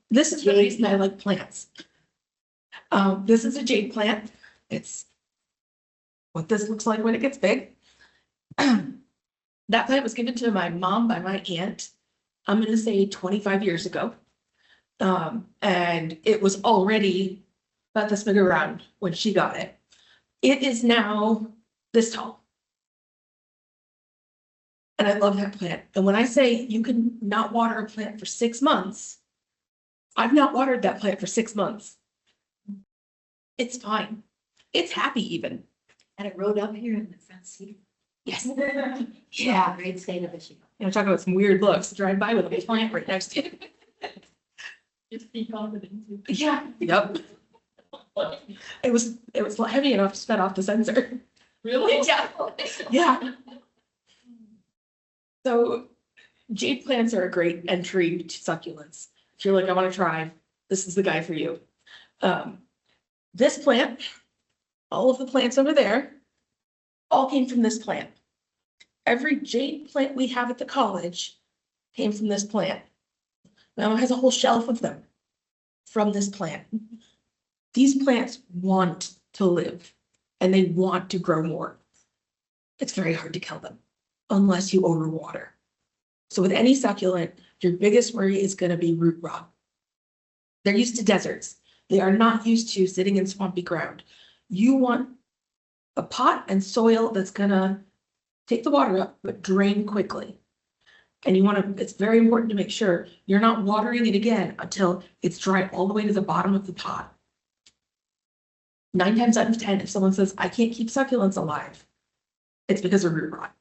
This is the reason I like plants. This is a jade plant. It's what this looks like when it gets big. That plant was given to my mom by my aunt. I'm gonna say 25 years ago. And it was already about this big around when she got it. It is now this tall. And I love that plant. And when I say you can not water a plant for 6 months, I've not watered that plant for 6 months. It's fine. It's happy even. And it rode up here in the front seat. Yes. Yeah, great state of Michigan. You know, talk about some weird looks, drive by with a plant right next to you. Just be confident. Yeah, yep. It was heavy enough to set off the sensor. Really? Yeah. Yeah. So jade plants are a great entry to succulents. If you're like, I want to try, this is the guy for you. This plant, all of the plants over there, all came from this plant. Every jade plant we have at the college came from this plant. Mama has a whole shelf of them from this plant. These plants want to live and they want to grow more. It's very hard to kill them unless you overwater. So with any succulent, your biggest worry is going to be root rot. They're used to deserts. They are not used to sitting in swampy ground. You want a pot and soil that's going to take the water up, but drain quickly. And you want to, it's very important to make sure you're not watering it again until it's dry all the way to the bottom of the pot. 9 times out of 10, if someone says, I can't keep succulents alive, it's because of root rot.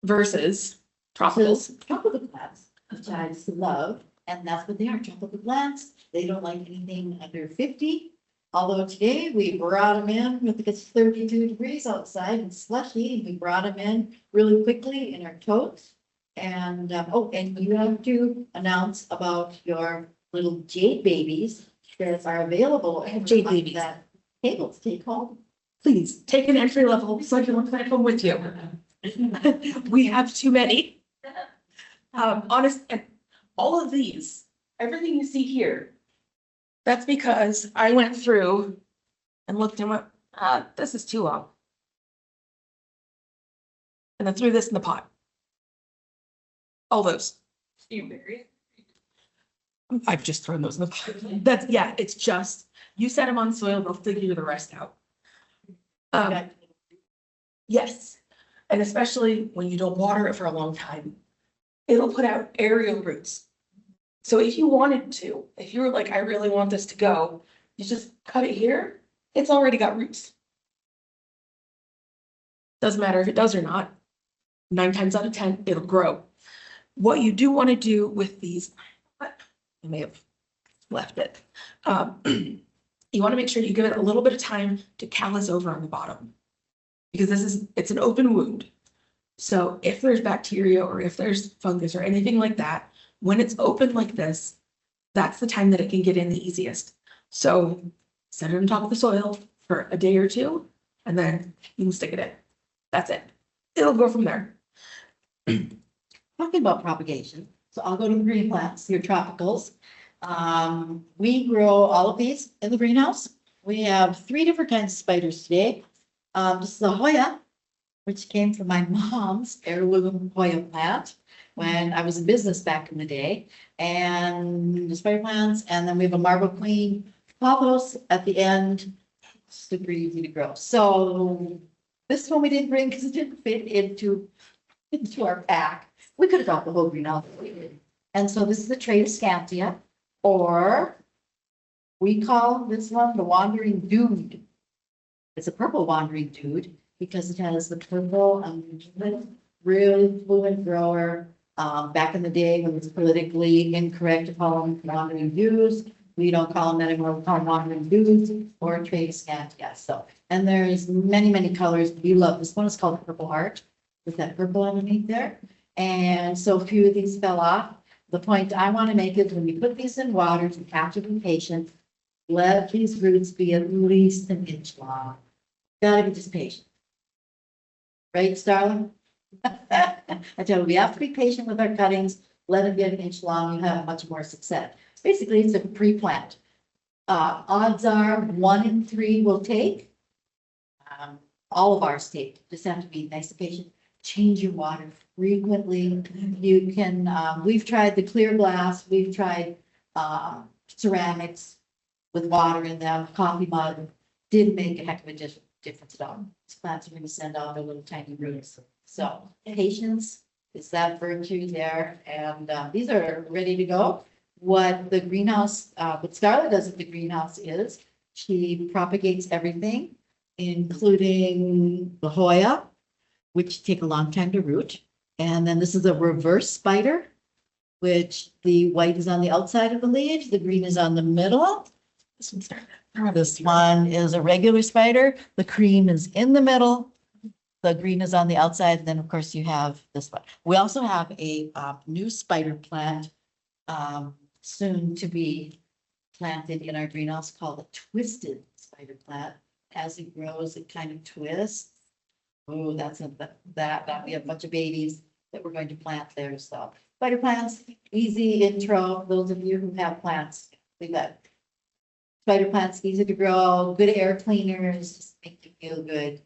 Versus tropicals. Tropical plants, which I just love, and that's what they are, tropical plants. They don't like anything under 50. Although today we brought them in with it's 32 degrees outside and slushy, and we brought them in really quickly in our totes. And, and you have to announce about your little jade babies that are available. I have jade on babies. that table to take home. Please take an entry level succulent plant home with you. We have too many. Honest, and all of these, everything you see here, that's because I went through and looked and went, this is too long. And then threw this in the pot. All those. You bury I've just thrown those in the pot. That's, yeah, it's just, you set them on soil, they'll figure the rest out. it. Yes, and especially when you don't water it for a long time, it'll put out aerial roots. So if you wanted to, if you were like, I really want this to go, you just cut it here, it's already got roots. Doesn't matter if it does or not. 9 times out of 10, it'll grow. What you do want to do with these, I may have left it. You want to make sure you give it a little bit of time to callus over on the bottom. Because it's an open wound. So if there's bacteria or if there's fungus or anything like that, when it's open like this, that's the time that it can get in the easiest. So set it on top of the soil for a day or two, and then you can stick it in. That's it. It'll grow from there. Talking about propagation, so I'll go to the green plants, your tropicals. We grow all of these in the greenhouse. We have 3 different kinds of spiders today. This is a Hoya, which came from my mom's heirloom Hoya plant when I was in business back in the day. And the spider plants, and then we have a marble queen pothos at the end, super easy to grow. So this one we didn't bring because it didn't fit into our pack. We could have got the whole greenhouse. And so this is the trait of Scantia, or we call this one the wandering dude. It's a purple wandering dude because it has the purple and really fluid grower. Back in the day when it was politically incorrect to call them wandering dudes, we don't call them that anymore. We call them wandering dudes or trade scantia. So, and there's many, many colors. We love this one. It's called Purple Heart with that purple underneath there. And so a few of these fell off. The point I want to make is when you put these in water, you have to be patient. Let these roots be at least an inch long. Gotta be just patient. Right, Starling? I tell you, we have to be patient with our cuttings, let them get an inch long, you have much more success. Basically, it's a pre-plant. Odds are 1 in 3 will take. All of ours take, just have to be nice and patient. Change your water frequently. You can, we've tried the clear glass, we've tried, ceramics with water in them, coffee mug, didn't make a heck of a difference at all. These plants are going to send out their little tiny roots. So patience is that virtue there, and these are ready to go. What the greenhouse, what Scarlett does at the greenhouse is she propagates everything, including the Hoya, which take a long time to root. And then this is a reverse spider, which the white is on the outside of the leaves, the green is on the middle. This one is a regular spider, the cream is in the middle, the green is on the outside, and then of course you have this one. We also have a new spider plant soon to be planted in our greenhouse called a twisted spider plant. As it grows, it kind of twists. Oh, that's that we have a bunch of babies that we're going to plant there. So spider plants, easy intro. Those of you who have plants, we got spider plants, easy to grow, good air cleaners, just make you feel good.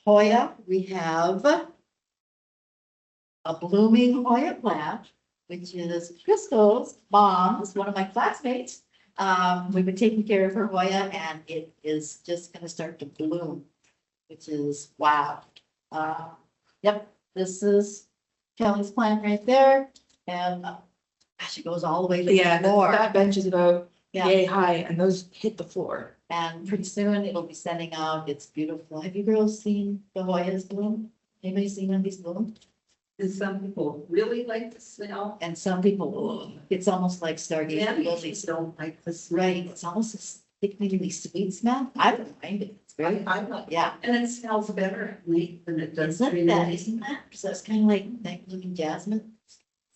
Hoya, we have a blooming Hoya plant, which is Crystal's mom's, one of my classmates. We've been taking care of her Hoya, and it is just going to start to bloom, which is wow. Yep, this is Kelly's plant right there, and gosh, it goes all the way to the Yeah, floor. that bench is about Yeah. yay high and those hit the floor. And pretty soon it'll be sending out. It's beautiful. Have you girls seen the Hoyas bloom? Anybody seen one of these bloom? And some people really like the smell. And some people, oh, it's almost like stargazing And lilies. lilies don't like the smell. Right, it's almost a sickeningly sweet smell. I don't mind it. It's very, I like, yeah. and it smells better at night than it does. Isn't during that, the isn't that? So it's kind of like blooming jasmine.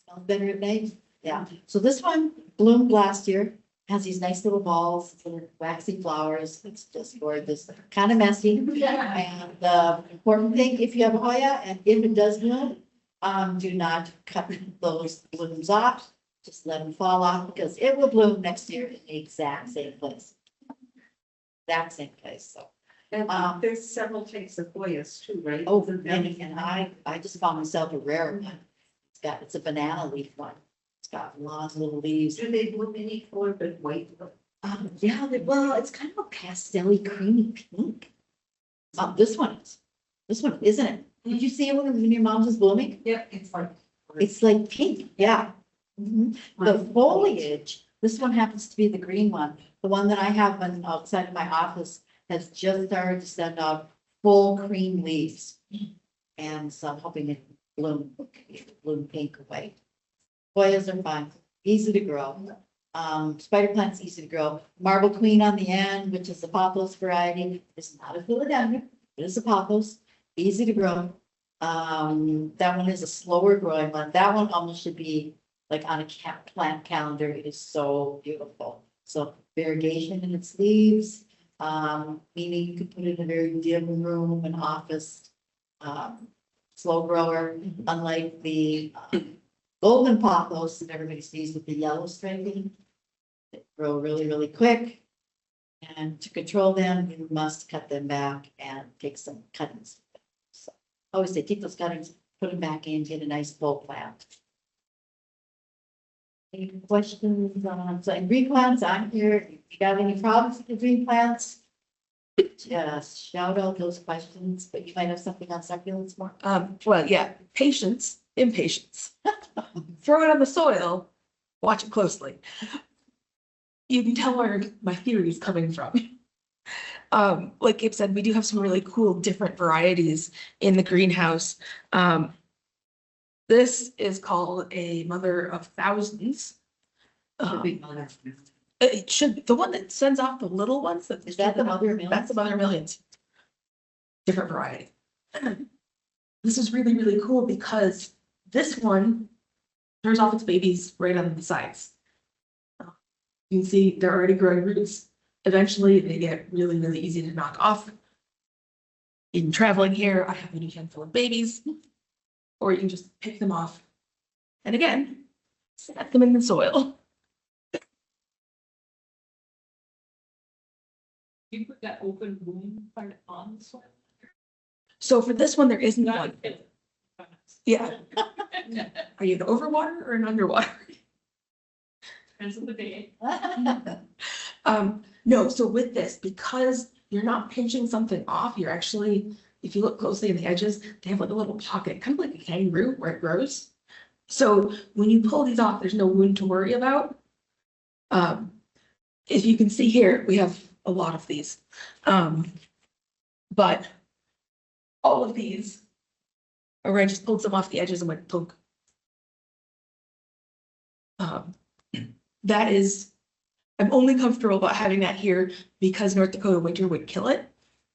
Smells better at night. Yeah. So this one bloomed last year, has these nice little balls, little waxy flowers. It's just gorgeous, kind of messy. And the important thing, if you have a Hoya and if it does bloom, do not cut those blooms off. Just let them fall off because it will bloom next year in the exact same place. Exact same place, so. And there's several types of Hoyas too, right? Oh, and I just found myself a rare one. It's a banana leaf one. It's got long little leaves. Do they bloom any color but white? Yeah, well, it's kind of a pastel-y creamy pink. This one is. This one, isn't it? Did you see it when your mom's was blooming? Yep, it's like. It's like pink, yeah. Mhm. The foliage, this one happens to be the green one. The one that I have on outside of my office has just started to send out full cream leaves. And so I'm hoping it bloom pink or white. Hoyas are fun, easy to grow. Spider plant's easy to grow. Marble queen on the end, which is the pothos variety. It's not a philodendron, it is a pothos, easy to grow. That one is a slower growing one. That one almost should be like on a plant calendar. It is so beautiful. So variegation in its leaves, meaning you could put it in a very dim room, an office, slow grower, unlike the golden pothos that everybody sees with the yellow striping. They grow really, really quick. And to control them, you must cut them back and take some cuttings. So I always say, take those cuttings, put them back in, get a nice full plant. Any questions on, so in green plants, I'm here. If you got any problems with the green plants, just shout out those questions, but you might have something on succulents more. Well, yeah, patience, impatience. Throw it on the soil, watch it closely. You can tell where my theory is coming from. Like Gabe said, we do have some really cool different varieties in the greenhouse. This is called a mother of thousands. The big mother. It should, the one that sends off the little ones. Is that the mother of millions? That's the mother of millions. Different variety. This is really, really cool because this one turns off its babies right on the sides. You can see they're already growing roots. Eventually they get really, really easy to knock off. in traveling here, I have a new handful of babies. Or you can just pick them off. And again, set them in the soil. You put that open wound part on the soil? So for this one, there isn't one. Not. Yeah. Are you an overwater or an underwater? Depends on the day. No, so with this, because you're not pinching something off, you're actually, if you look closely in the edges, they have like a little pocket, kind of like a kangaroo where it grows. So when you pull these off, there's no wound to worry about. If you can see here, we have a lot of these. But all of these, or I just pulled some off the edges and went poke. That is, I'm only comfortable about having that here because North Dakota winter would kill it.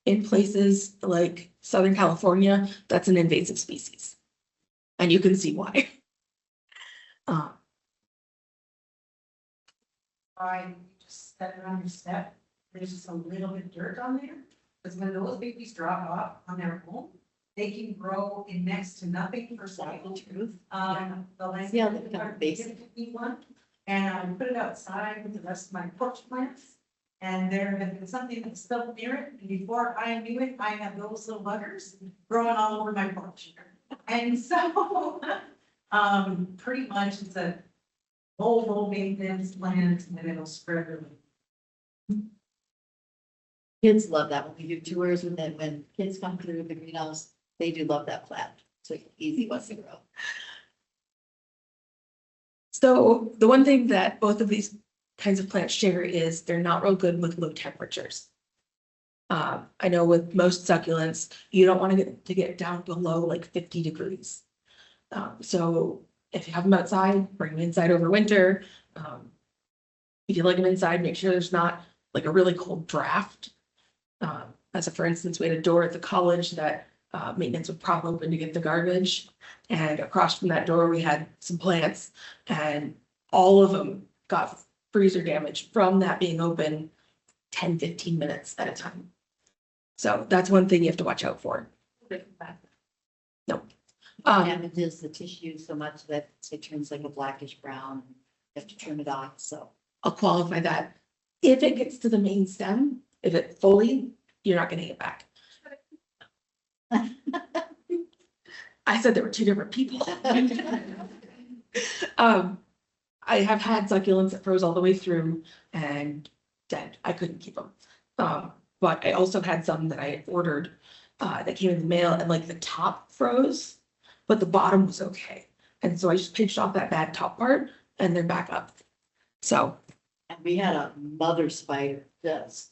In places like Southern California, that's an invasive species. And you can see why. I just set it on your step, there's just a little bit of dirt on there. Because when those babies drop off on their home, they can grow in next to nothing for cycle. The land. Yeah, they become basic. One, and I put it outside with the rest of my porch plants. And there had been something that stuck near it, and before I knew it, I had those little buggers growing all over my porch. And so, pretty much it's a low maintenance plant, and it'll spread really. Kids love that when we do tours with them, when kids come through the greenhouse, they do love that plant. It's an easy one to grow. So the one thing that both of these kinds of plants share is they're not real good with low temperatures. I know with most succulents, you don't want to get down below like 50 degrees. So if you have them outside, bring them inside over winter. If you like them inside, make sure there's not like a really cold draft. As a, for instance, we had a door at the college that maintenance would prop open to get the garbage. And across from that door, we had some plants and all of them got freezer damage from that being open 10, 15 minutes at a time. So that's one thing you have to watch out for. No. Damages the tissue so much that it turns like a blackish brown. You have to trim it off, so. I'll qualify that. If it gets to the main stem, if it fully, you're not gonna get back. I said there were two different people. I have had succulents that froze all the way through and dead. I couldn't keep them. But I also had some that I had ordered that came in the mail and like the top froze, but the bottom was okay. And so I just pinched off that bad top part and they're back up. So. And we had a mother spider, just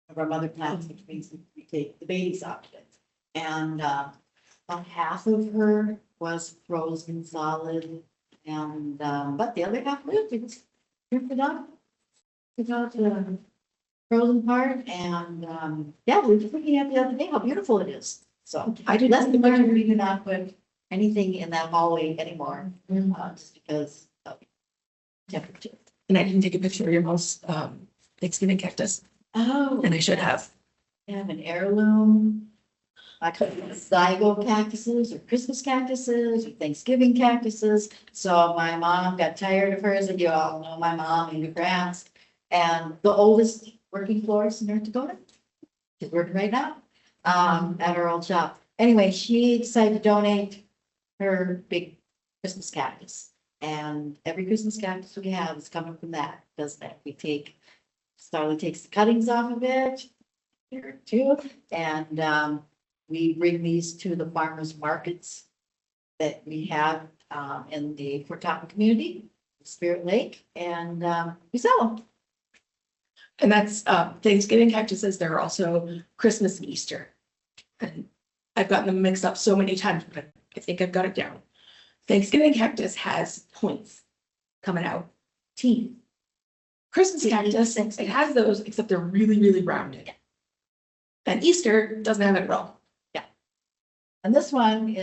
of our mother plants, which means we take the babies out of it. And about half of her was frozen solid, and but the other half lived. We just ripped it up, took out the frozen part, and yeah, we were just looking at the other day how beautiful it is. So I did. lesson learned, we do not put anything in that hallway anymore, just because of temperature. And I didn't take a picture of your mom's Thanksgiving cactus, Oh. and I should have. They have an heirloom. I call them zygo cactuses or Christmas cactuses or Thanksgiving cactuses. So my mom got tired of hers, and you all know my mom in France. And the oldest working florist in North Dakota, she's working right now, at her old shop. Anyway, she decided to donate her big Christmas cactus. And every Christmas cactus we have is coming from that, does that. Starla takes the cuttings off of it, here too, and we bring these to the farmers markets that we have in the Fort Totten community, Spirit Lake, and we sell them. And that's Thanksgiving cactuses. There are also Christmas and Easter. And I've gotten them mixed up so many times, but I think I've got it down. Thanksgiving cactus has points coming out, teeth. Christmas cactus, it has those, except they're really, really rounded. And Easter doesn't have it at all. And this one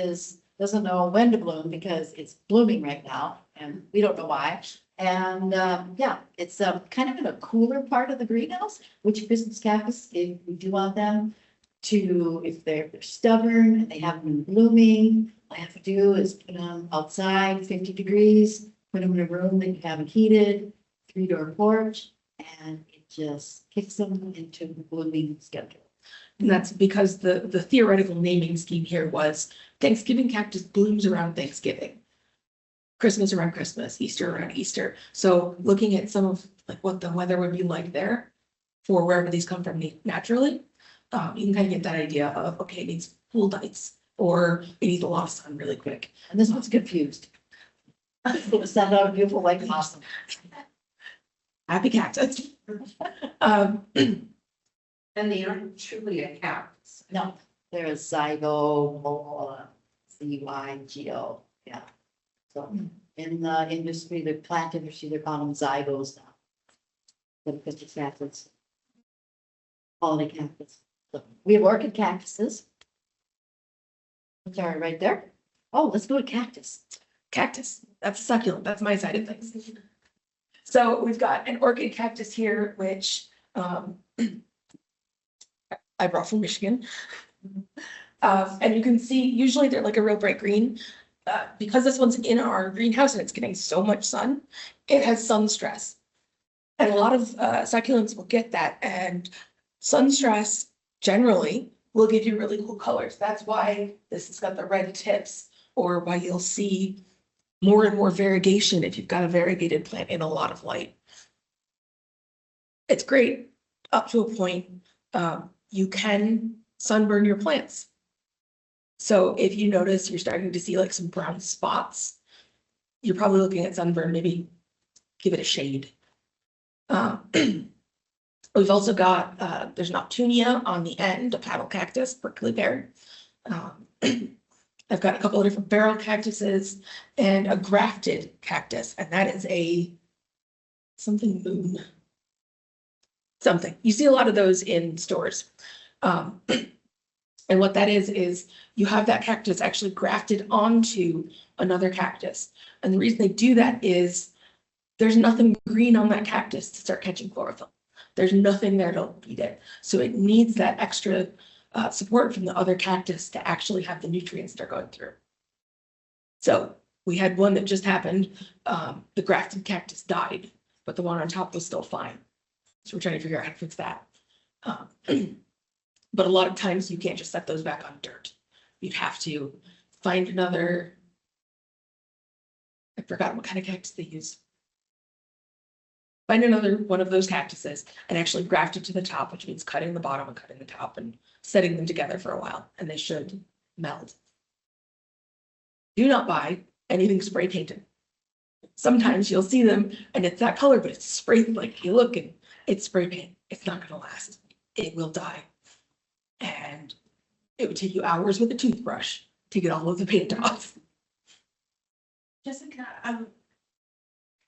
doesn't know when to bloom because it's blooming right now, and we don't know why. And yeah, it's kind of in a cooler part of the greenhouse, which Christmas cactus, if we do want them, to, if they're stubborn and they haven't been blooming, all I have to do is put them outside 50 degrees, put them in a room that you haven't heated, 3-door porch, and it just kicks them into the blooming schedule. And that's because the theoretical naming scheme here was Thanksgiving cactus blooms around Thanksgiving. Christmas around Christmas, Easter around Easter. So looking at some of like what the weather would be like there for wherever these come from naturally, you can kind of get that idea of, okay, it needs cool nights or it needs a lot of sun really quick. And this one's confused. It was sent out a beautiful white blossom. Happy cactus. And they aren't truly a cactus. No, they're a zygo, ZYGO, yeah. So in the industry, the plant industry, they're calling them zygos now. The Christmas cactus. Holiday cactus. So we have orchid cactuses. Sorry, right there. Oh, let's go to cactus. Cactus, that's succulent, that's my side of things. So we've got an orchid cactus here, which I brought from Michigan. And you can see, usually they're like a real bright green. Because this one's in our greenhouse and it's getting so much sun, it has sun stress. And a lot of succulents will get that, and sun stress generally will give you really cool colors. That's why this has got the red tips, or why you'll see more and more variegation if you've got a variegated plant in a lot of light. It's great up to a point. You can sunburn your plants. So if you notice you're starting to see like some brown spots, you're probably looking at sunburn, maybe give it a shade. We've also got, there's noctunia on the end, a paddle cactus, prickly pear. I've got a couple of different barrel cactuses and a grafted cactus, and that is a something moon. Something. You see a lot of those in stores. And what that is you have that cactus actually grafted onto another cactus. And the reason they do that is there's nothing green on that cactus to start catching chlorophyll. There's nothing there to feed it. So it needs that extra support from the other cactus to actually have the nutrients they're going through. So we had one that just happened. The grafted cactus died, but the one on top was still fine. So we're trying to figure out how to fix that. But a lot of times you can't just set those back on dirt. You'd have to find another, I forgot what kind of cactus they use. Find another one of those cactuses and actually graft it to the top, which means cutting the bottom and cutting the top and setting them together for a while, and they should meld. Do not buy anything spray painted. Sometimes you'll see them and it's that color, but it's sprayed, like you look and it's spray paint. It's not gonna last. It will die. And it would take you hours with a toothbrush to get all of the paint off. Jessica, I'm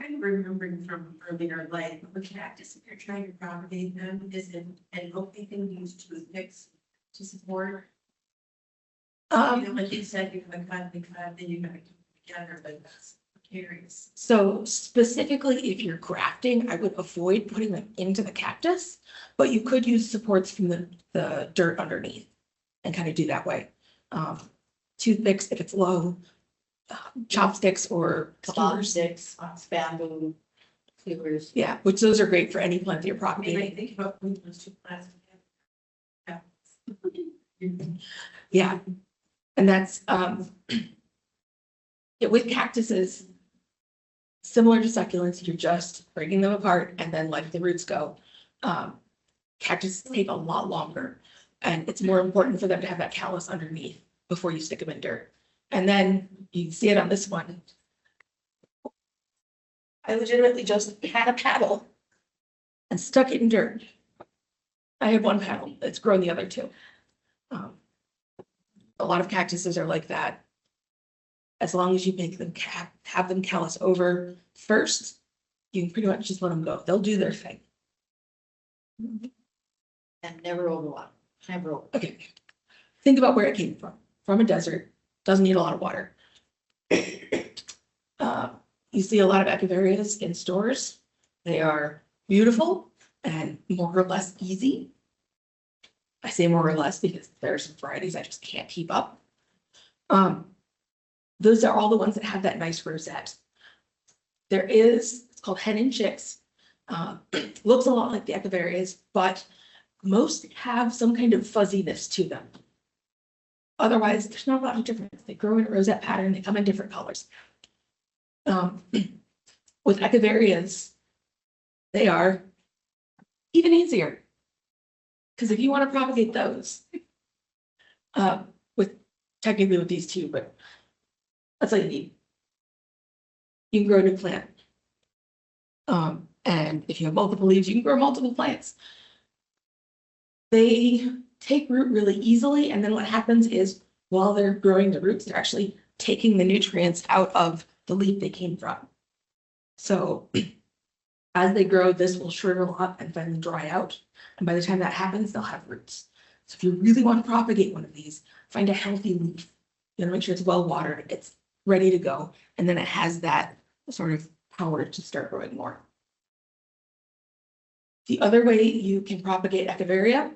kind of remembering from earlier, like with cactus, if you're trying to propagate them, is it an okay thing to use toothpicks to support? You know, like you said, you have a cut, then you gotta keep it together, but that's curious. So specifically, if you're grafting, I would avoid putting them into the cactus, but you could use supports from the dirt underneath and kind of do that way. Toothpicks, if it's low, chopsticks or skewers. Sticks, bamboo, cleavers. Yeah, which those are great for any plant that you're Maybe I propagating. think about putting those two plants together. Yeah. And that's, yeah, with cactuses, similar to succulents, you're just breaking them apart and then letting the roots go. Cactuses take a lot longer, and it's more important for them to have that callus underneath before you stick them in dirt. And then you can see it on this one. I legitimately just had a paddle and stuck it in dirt. I have one paddle, it's grown the other two. A lot of cactuses are like that. As long as you make them have them callus over first, you can pretty much just let them go. They'll do their thing. And never overwater, never over. Okay. Think about where it came from a desert, doesn't need a lot of water. You see a lot of echiverias in stores. They are beautiful and more or less easy. I say more or less because there are some varieties I just can't keep up. Those are all the ones that have that nice rosette. There is, it's called hen and chicks. Looks a lot like the echeverias, but most have some kind of fuzziness to them. Otherwise, there's not a lot of difference. They grow in a rosette pattern, they come in different colors. With echeverias, they are even easier. Because if you want to propagate those, technically with these two, but that's all you need. You can grow a new plant. And if you have multiple leaves, you can grow multiple plants. They take root really easily, and then what happens is while they're growing the roots, they're actually taking the nutrients out of the leaf they came from. So as they grow, this will shrivel up and finally dry out. And by the time that happens, they'll have roots. So if you really want to propagate one of these, find a healthy leaf. You want to make sure it's well watered, it's ready to go, and then it has that sort of power to start growing more. The other way you can propagate echeveria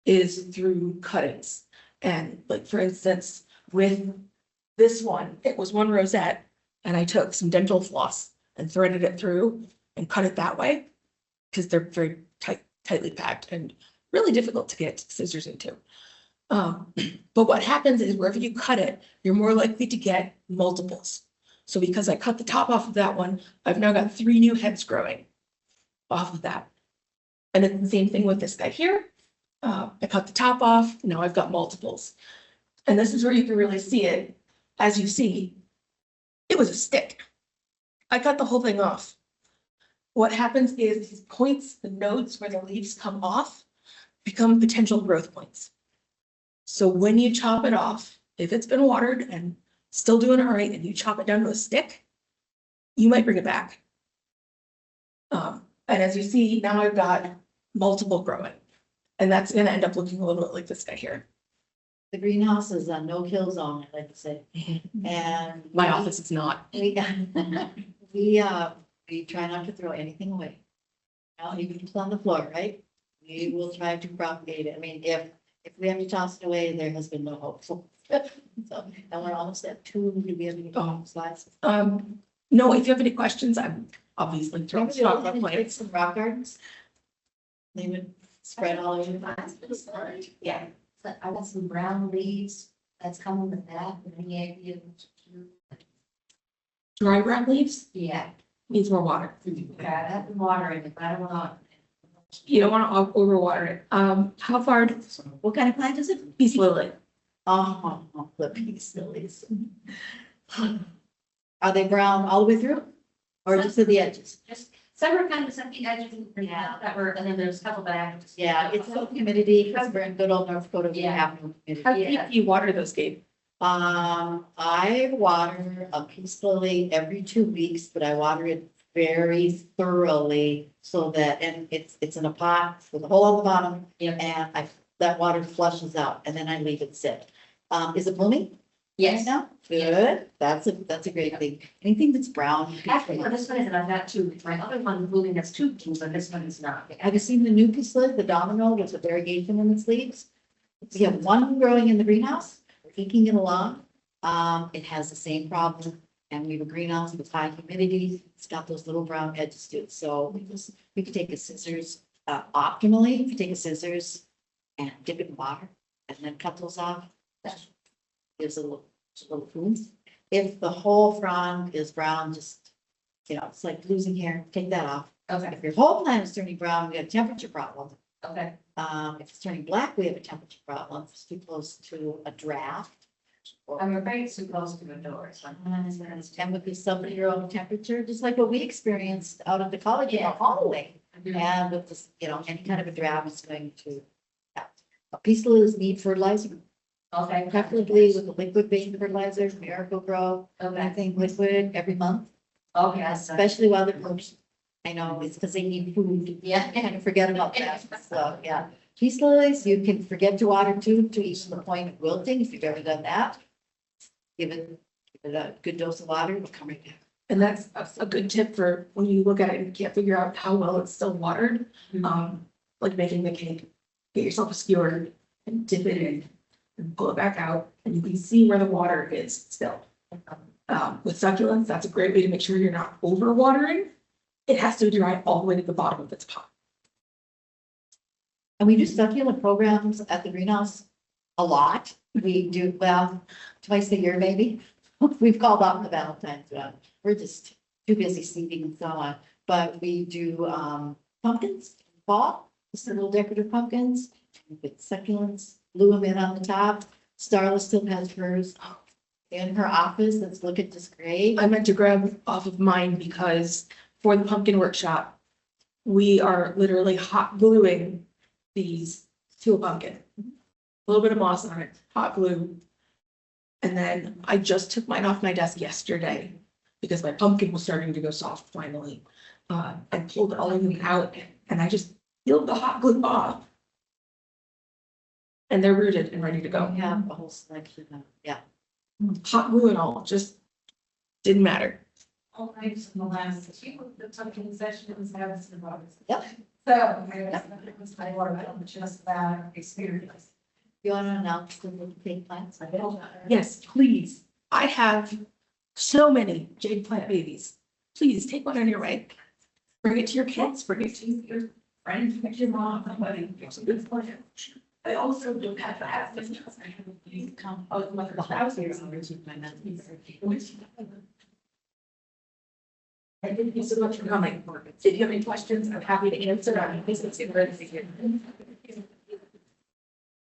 is through cuttings. And like, for instance, with this one, it was one rosette, and I took some dental floss and threaded it through and cut it that way because they're very tightly packed and really difficult to get scissors into. But what happens is wherever you cut it, you're more likely to get multiples. So because I cut the top off of that one, I've now got 3 new heads growing off of that. And it's the same thing with this guy here. I cut the top off, now I've got multiples. And this is where you can really see it. As you see, it was a stick. I cut the whole thing off. What happens is these points, the nodes where the leaves come off, become potential growth points. So when you chop it off, if it's been watered and still doing it right, and you chop it down to a stick, you might bring it back. And as you see, now I've got multiple growing, and that's going to end up looking a little bit like this guy here. The greenhouse is a no-kill zone, I like to say, and. My office is not. We try not to throw anything away. Now, even if it's on the floor, right? We will try to propagate it. I mean, if we have to toss it away, there has been no hope. So, and we're almost at 2. Do we have any slides? No, if you have any questions, I'm obviously throwing Remember the old stock Hendricks and rock gardens? They would spread all over the place. Yeah, but I got some brown leaves that's coming with that, any idea? dry brown leaves, Yeah, needs more water. yeah, that's watering it, I don't know. You don't want to overwater it. How far, What kind of plant is it? peace lily? Oh, the peace lilies. Are they brown all the way through? Or just at the edges? Just several kinds of the edges that were, and then there's a couple bags. Yeah, it's low humidity, because we're in good old North Dakota, we Yeah. have no How humidity. deep do you water those, Gabe? I water a peace lily every 2 weeks, but I water it very thoroughly so that, and it's in a pot with a hole on the bottom, Yeah. and that water flushes out, and then I leave it sit. Is it blooming right Yes, now? Good, that's a great thing. Anything that's brown. you can actually, trim. no, this one is, I've got 2, my other one moving, that's 2, but this one is not. Have you seen the new peace lily, the domino with the variegation in its leaves? We have one growing in the greenhouse, we're inking it along. It has the same problem, and we have a greenhouse with high humidity. It's got those little brown edges to it, so we could take a scissors, optimally, if you take a scissors and dip it in water and then cut those off, that gives a little food. If the whole frond is brown, just, it's like losing hair, take that off. Okay, If your whole plant is turning brown, we have a temperature problem. okay, If it's turning black, we have a temperature problem. If it's too close to a draft. I'm afraid it's too close to the door, so. And with the sub-zero temperature, just like what we experienced out at the college in our hallway. And with this, any kind of a draft is going to. A peace lilies need fertilizer, Okay. preferably with a liquid-based fertilizer, Miracle-Gro, Okay, anything liquid every month, okay, that's, especially while they're close. I know it's because they need food. yeah. Kind of forget about that, so, yeah. Peace lilies, you can forget to water to even the point of wilting, if you've ever done that. Give it a good dose of water, it'll come right down. And that's a good tip for when you look at it and you can't figure out how well it's still watered, like making the cake. get yourself a skewer and dip it in and pull it back out, and you can see where the water is still. With succulents, that's a great way to make sure you're not over watering. It has to dry all the way to the bottom of its pot. And we do succulent programs at the greenhouse a lot. We do, well, twice a year maybe. We've called off the Valentine's one. We're just too busy seeding and so on. But we do pumpkins in fall, just little decorative pumpkins with succulents, glue them in on the top. Starla still has hers in her office. That's looking just great. I meant to grab off of mine because for the pumpkin workshop, we are literally hot gluing these to a pumpkin. A little bit of moss on it, hot glue. And then I just took mine off my desk yesterday because my pumpkin was starting to go soft finally. I pulled all of them out and I just peeled the hot glue off. And they're rooted and ready to go. We have a whole selection of, yeah. Hot glue and all, just didn't matter. All night in the last few of the tucking sessions have some problems. Yep. So it was my word, I don't just that experience. You want to announce the little pig plants? Yes, please. I have so many jade plant babies. Please take one on your way. Bring it to your kids, bring it to your friends, bring it to your mom, somebody. There's a good plan. I also do have to have this. Oh, like the house here. Thank you so much for coming. If you have any questions, I'm happy to answer. I'm busy.